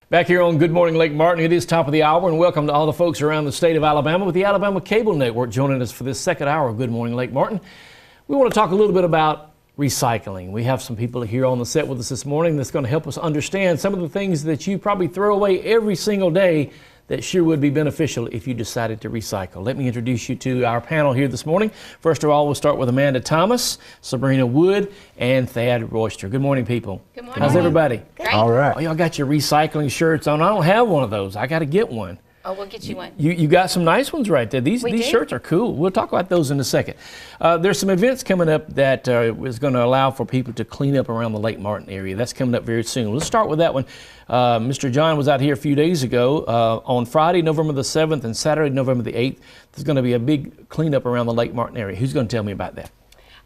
Back here on Good Morning Lake Martin, it is top of the hour, and welcome to all the folks around the state of Alabama with the Alabama Cable Network joining us for this second hour of Good Morning Lake Martin. We want to talk a little bit about recycling. We have some people here on the set with us this morning that's going to help us understand some of the things that you probably throw away every single day that sure would be beneficial if you decided to recycle. Let me introduce you to our panel here this morning. First of all, we'll start with Amanda Thomas, Sabrina Wood, and Thad Royster. Good morning, people. Good morning. How's everybody? Great. All right. Oh, y'all got your recycling shirts on. I don't have one of those. I got to get one. Oh, we'll get you one. You got some nice ones right there. These shirts are cool. We'll talk about those in a second. There's some events coming up that is going to allow for people to clean up around the Lake Martin area. That's coming up very soon. Let's start with that one. Mr. John was out here a few days ago. On Friday, November the 7th, and Saturday, November the 8th, there's going to be a big cleanup around the Lake Martin area. Who's going to tell me about that?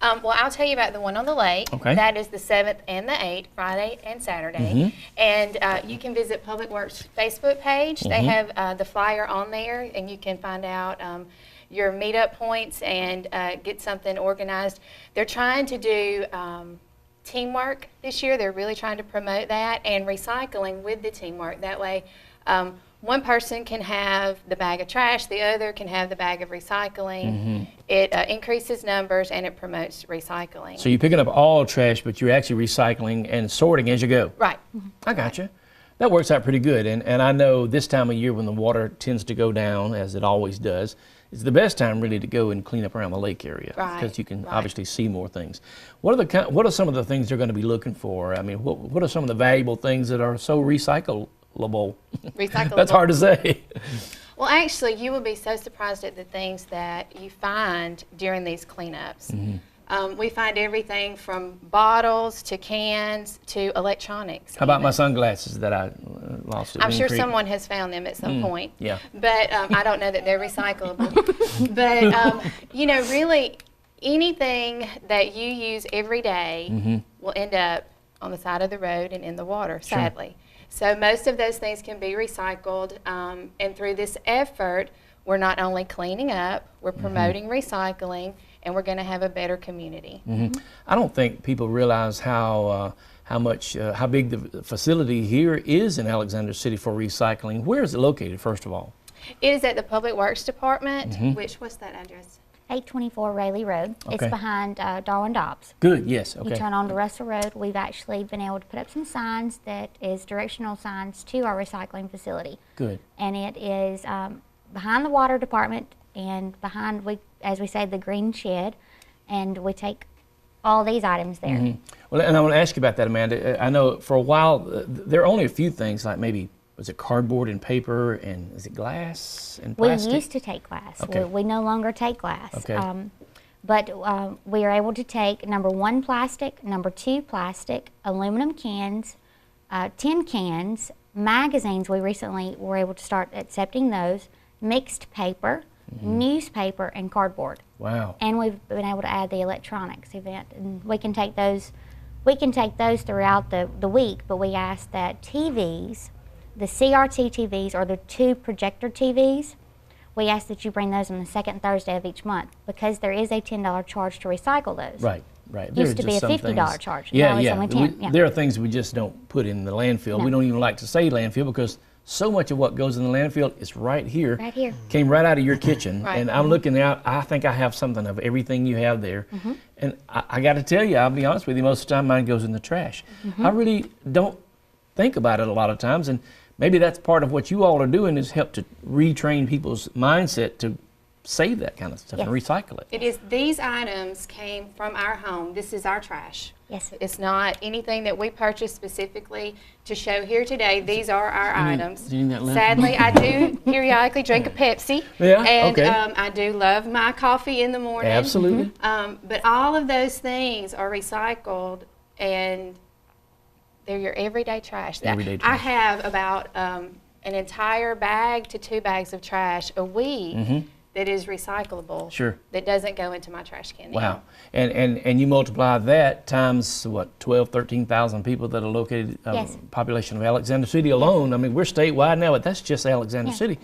Well, I'll tell you about the one on the lake. Okay. That is the 7th and the 8th, Friday and Saturday. And you can visit Public Works Facebook page. They have the flyer on there, and you can find out your meetup points and get something organized. They're trying to do teamwork this year. They're really trying to promote that and recycling with the teamwork. That way, one person can have the bag of trash, the other can have the bag of recycling. It increases numbers and it promotes recycling. So you're picking up all trash, but you're actually recycling and sorting as you go. Right. I got you. That works out pretty good. And I know this time of year when the water tends to go down, as it always does, it's the best time really to go and clean up around the lake area, because you can obviously see more things. What are some of the things they're going to be looking for? I mean, what are some of the valuable things that are so recyclable? Recyclable. That's hard to say. Well, actually, you will be so surprised at the things that you find during these cleanups. We find everything from bottles to cans to electronics. How about my sunglasses that I lost at I'm Bean sure Creek? someone has found them at some point. Yeah. But I don't know that they're recyclable. But, you know, really anything that you use every day will end up on the side of the road and in the water, sadly. So most of those things can be recycled, and through this effort, we're not only cleaning up, we're promoting recycling, and we're going to have a better community. I don't think people realize how big the facility here is in Alexander City for recycling. Where is it located, first of all? It is at the Public Works Department, what's that address? 824 Rayleigh Road. Okay. It's behind Darwin Dobbs. Good, yes, okay. You turn onto Russell Road. We've actually been able to put up some signs that is directional signs to our recycling facility. Good. And it is behind the water department and behind, as we say, the green shed, and we take all these items there. Well, and I want to ask you about that, Amanda. I know for a while there are only a few things, like maybe was it cardboard and paper, and is it glass and plastic? We used to take glass. Okay. We no longer take glass. Okay. But we are able to take number 1 plastic, number 2 plastic, aluminum cans, tin cans, magazines. We recently were able to start accepting those, mixed paper, newspaper, and cardboard. Wow. And we've been able to add the electronics event, and we can take those. We can take those throughout the week, but we ask that TVs, the CRT TVs, or the 2 projector TVs, we ask that you bring those on the second Thursday of each month, because there is a $10 charge to recycle those. Right. Used to be a $50 charge. Yeah, now it's only 10. There are things we just don't put in the landfill. No. We don't even like to say landfill, because so much of what goes in the landfill is right here. Right here. Came right out of your kitchen. Right. And I'm looking out, I think I have something of everything you have there. And I got to tell you, I'll be honest with you, most of the time mine goes in the trash. I really don't think about it a lot of times, and maybe that's part of what you all are doing, is help to retrain people's mindset to save that kind of stuff and recycle it. It is, these items came from our home. This is our trash. Yes. It's not anything that we purchased specifically to show here today. These are our items. do you need that left? Sadly, I do periodically drink a Pepsi. Yeah, And okay. I do love my coffee in the morning. Absolutely. But all of those things are recycled, and they're your everyday trash. Everyday I trash. have about an entire bag to 2 bags of trash a week that is recyclable. Sure. That doesn't go into my trash can. Wow. And you multiply that times, what, 12, 13,000 people that are located, Yes. population of Alexander City alone. I mean, we're statewide now, but that's just Alexander Yeah. City.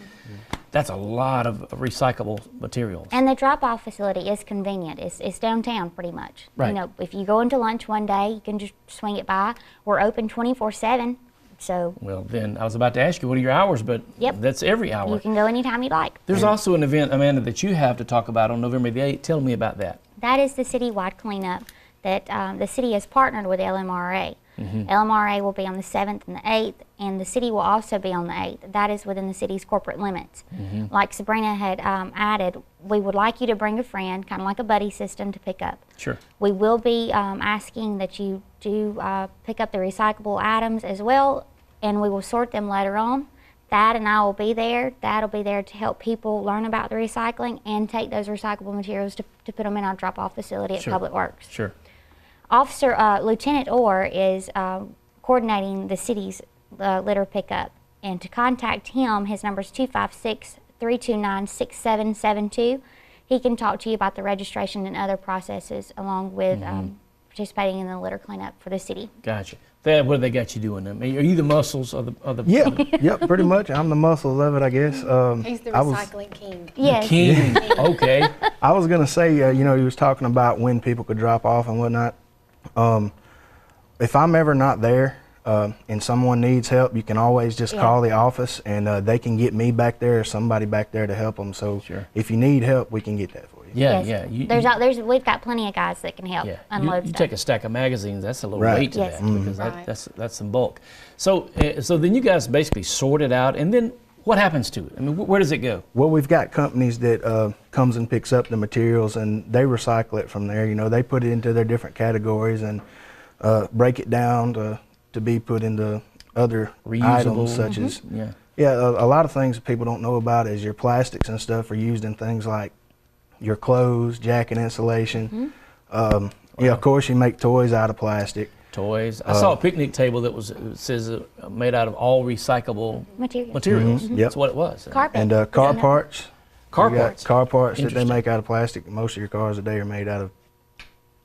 That's a lot of recyclable materials. And the drop-off facility is convenient. It's downtown pretty much. Right. You know, if you go into lunch one day, you can just swing it by. We're open 24/7, So Well, then I was about to ask you, what are your hours? But Yep. that's every hour. you can go anytime you'd like. There's also an event, Amanda, that you have to talk about on November the 8th. Tell me about that. That is the citywide cleanup that the city has partnered with LMRA. LMRA will be on the 7th and the 8th, and the city will also be on the 8th. That is within the city's corporate limits. Like Sabrina had added, we would like you to bring a friend, kind of like a buddy system, to pick up. Sure. We will be asking that you do pick up the recyclable items as well, and we will sort them later on. Thad and I will be there. Thad will be there to help people learn about the recycling and take those recyclable materials to put them in our drop-off facility at Sure. Public Works. Sure. Lieutenant Orr is coordinating the city's litter pickup, and to contact him, his number is 256-329-6772. He can talk to you about the registration and other processes along with participating in the litter cleanup for the city. Gotcha. Thad, what have they got you doing? I mean, are you the muscles of the Yeah, yep, pretty much. I'm the muscles of it, I guess. He's the I was- recycling king. Yes. king? Okay. I was gonna say, you know, he was talking about when people could drop off and whatnot. If I'm ever not there and someone needs help, you can always just call the office, and they can get me back there or somebody back there to help them. So Sure. if you need help, we can get that for you. Yeah, Yes. yeah. We've got plenty of guys that can help unload You stuff. take a stack of magazines, that's a little Right. weight to Yes. that because Right. that's some bulk. So so then you guys basically sort it out, and then what happens to it? I mean, where does it go? Well, we've got companies that comes and picks up the materials, and they recycle it from there. You know, they put it into their different categories and break it down to be put into other Reusable. items, such as Yeah. a lot of things that people don't know about is your plastics and stuff are used in things like your clothes, jacket insulation. Yeah, of course, you make toys out of plastic. Toys. I saw a picnic table that was, it says, made out of all recyclable Materials. materials. Yep. That's what it was. Carpet. And car parts. Car You got parts. Car parts that they Interesting. make out of plastic. Most of your cars today are made out of,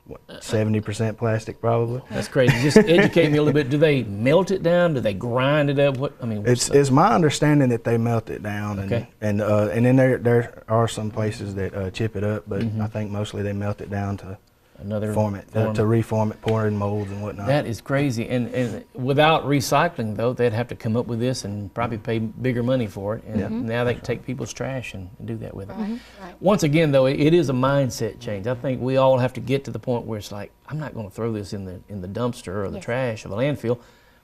what, 70% plastic probably. That's crazy. Just educate me a little bit. Do they melt it down? Do they grind it up? What I mean, what's It's my understanding that they melt it down, Okay. and then there are some places that chip it up, but I think mostly they melt it down to another form it, to reform it, pour it in molds and whatnot. That is crazy. And without recycling, though, they'd have to come up with this and probably pay bigger money for it. And now they can take people's trash and do that with it. Right. Once again, though, it is a mindset change. I think we all have to get to the point where it's like, I'm not going to throw this in the dumpster or the Yes. trash or the landfill.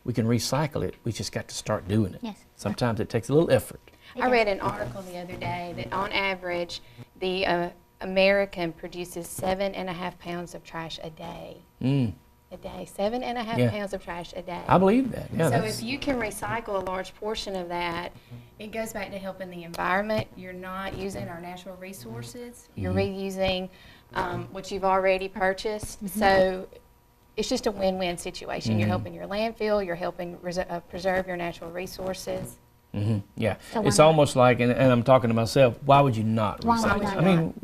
We can recycle it. We just got to start doing it. Yes. Sometimes it takes a little effort. I read an article the other day that on average, the American produces 7.5 pounds of trash a day. A day, 7.5 Yeah. pounds of trash a day. I believe that. Yeah. So that's- if you can recycle a large portion of that, it goes back to helping the environment. You're not using our natural resources. You're reusing what you've already purchased. So it's just a win-win situation. You're helping your landfill. You're helping preserve your natural resources. Yeah, So why it's not? almost like, and I'm talking to myself, why would you not Why would recycle? you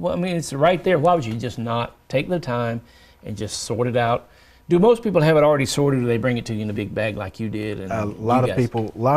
not? I mean, it's right there. Why would you just not take the time and just sort it out? Do most people have it already sorted, or do they bring it to you in a big bag like you did? And A lot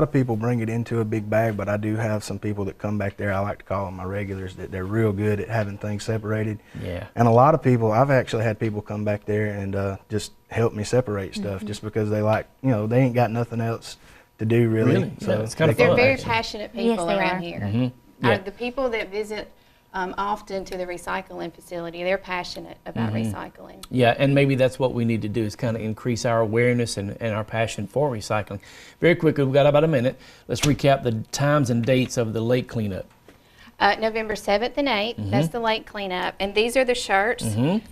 of people bring it into a big bag, but I do have some people that come back there. I like to call them my regulars. That they're real good at having things separated. Yeah. And a lot of people, I've actually had people come back there and just help me separate stuff, just because they like, they ain't got nothing else to do really. Really? Yeah, it's kinda they They're fun, very actually. passionate Yes, people they around are. here. Yeah. The people that visit often to the recycling facility, they're passionate about recycling. Yeah, and maybe that's what we need to do is kind of increase our awareness and our passion for recycling. Very quickly, we've got about a minute. Let's recap the times and dates of the lake cleanup. November 7th and 8th, that's the lake cleanup. And these are the shirts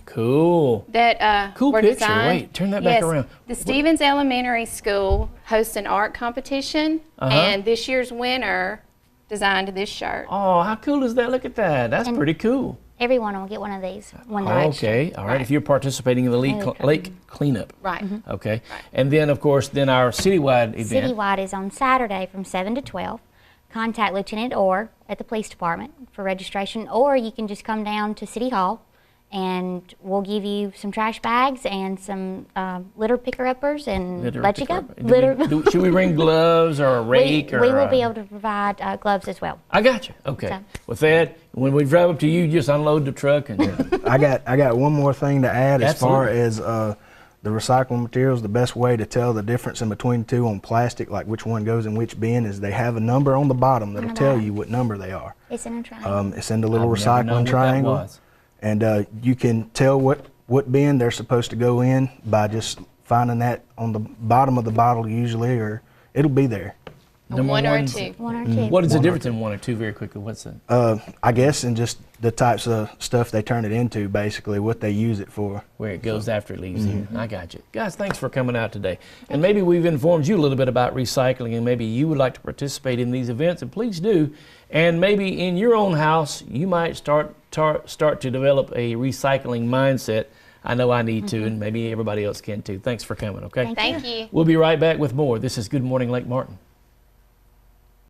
Cool. that Cool were picture. designed. Wait, turn that back Yes, around. The Stevens Elementary School hosts an art competition, and this year's winner designed this shirt. Oh, how cool is that? Look at that. That's pretty cool. Everyone will get one of these when they're Okay, all right. If you're participating in the lake cleanup. Right. Okay. And then, of course, our citywide event. Citywide is on Saturday from 7 to 12. Contact Lieutenant Orr at the police department for registration, or you can just come down to City Hall and we'll give you some trash bags and some litter picker-uppers and Litter let you go. picker. Should we bring gloves or a rake? We will be able to provide gloves as well. I got you. Okay. So- With that, when we drive up to you, just unload the truck and I got one more thing to add as far Absolutely. as the recyclable materials, the best way to tell the difference in between the two on plastic, like which one goes in which bin, is they have a number on the bottom that'll tell you what number they are. It's in a triangle. It's in the little I've never known recycling what that triangle. was. And you can tell what bin they're supposed to go in by just finding that on the bottom of the bottle usually, or it'll be there. Number One or a one's- two. One or two. What is the difference in 1 or 2 very quickly? What's the, I guess in just the types of stuff they turn it into, basically, what they use it for. where it goes after it leaves here? I got you. Guys, thanks for coming out today. And maybe we've informed you a little bit about recycling, and maybe you would like to participate in these events, and please do. And maybe in your own house, you might start to develop a recycling mindset. I know I need to, and maybe everybody else can too. Thanks for coming, okay? Thank Thank you. We'll be right back with more. This is Good Morning Lake Martin.